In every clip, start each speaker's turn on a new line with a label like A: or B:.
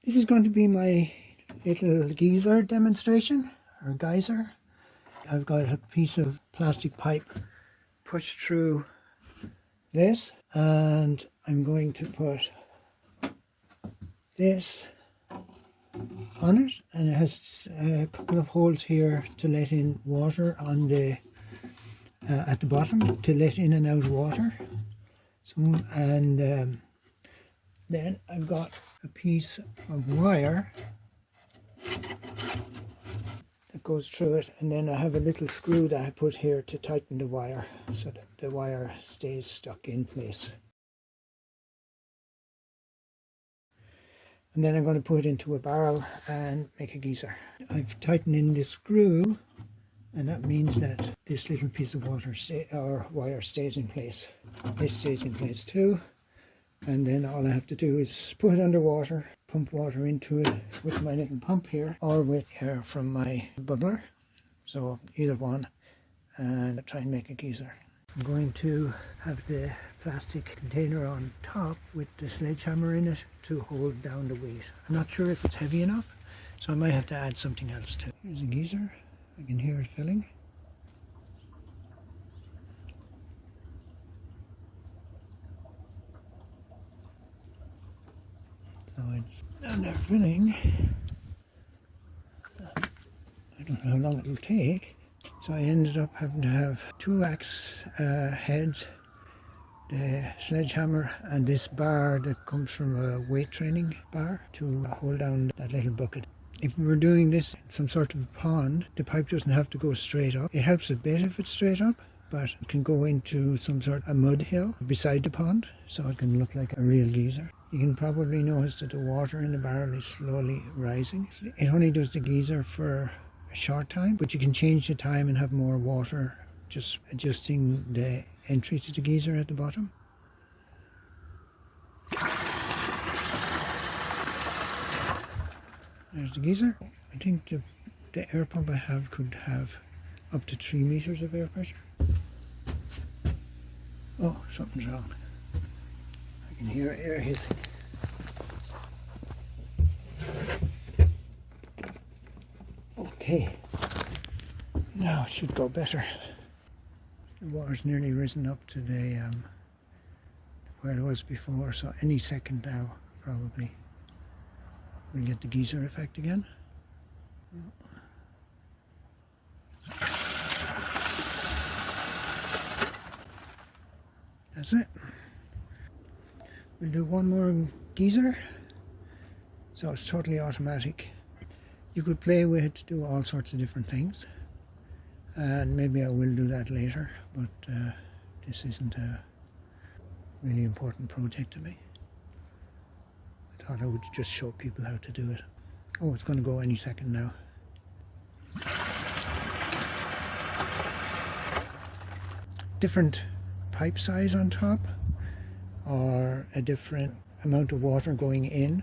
A: This is going to be my little geyser demonstration, or geyser. I've got a piece of plastic pipe pushed through this, and I'm going to put this on it, and it has a couple of holes here to let in water on the at the bottom, to let in and out water. Then I've got a piece of wire that goes through it, and then I have a little screw that I put here to tighten the wire so that the wire stays stuck in place. And then I'm going to put it into a barrel and make a geyser. I've tightened in this screw, and that means that this little piece of wire stays in place. This stays in place too. And then all I have to do is put it under water, pump water into it with my little pump here, or with air from my bubbler. So either one, and try and make a geyser. I'm going to have the plastic container on top with the sledgehammer in it to hold down the weight. I'm not sure if it's heavy enough, so I might have to add something else too. Here's a geyser. I can hear it filling. So it's down there filling. I don't know how long it'll take. So I ended up having to have two axe heads, the sledgehammer, and this bar that comes from a weight training bar to hold down that little bucket. If we were doing this in some sort of pond, the pipe doesn't have to go straight up. It helps a bit if it's straight up, but it can go into some sort of mud hill beside the pond, so it can look like a real geyser. You can probably notice that the water in the barrel is slowly rising. It only does the geyser for a short time, but you can change the time and have more water, just adjusting the entry to the geyser at the bottom. There's the geyser. I think the air pump I have could have up to 3 meters of air pressure. Oh, something's wrong. I can hear air hissing. Okay, now it should go better. The water's nearly risen up to the where it was before, so any second now probably we'll get the geyser effect again. That's it. We'll do one more geyser. So it's totally automatic. You could play with it to do all sorts of different things, and maybe I will do that later, but this isn't a really important project to me. I thought I would just show people how to do it. Oh, it's going to go any second now. Different pipe size on top, or a different amount of water going in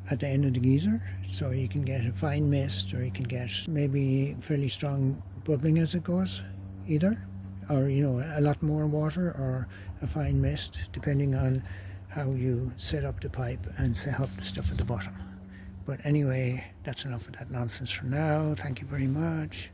A: at the end of the geyser, so you can get a fine mist, or you can get maybe fairly strong bubbling as it goes, either, or a lot more water or a fine mist, depending on how you set up the pipe and set up the stuff at the bottom. But anyway, that's enough of that nonsense for now. Thank you very much.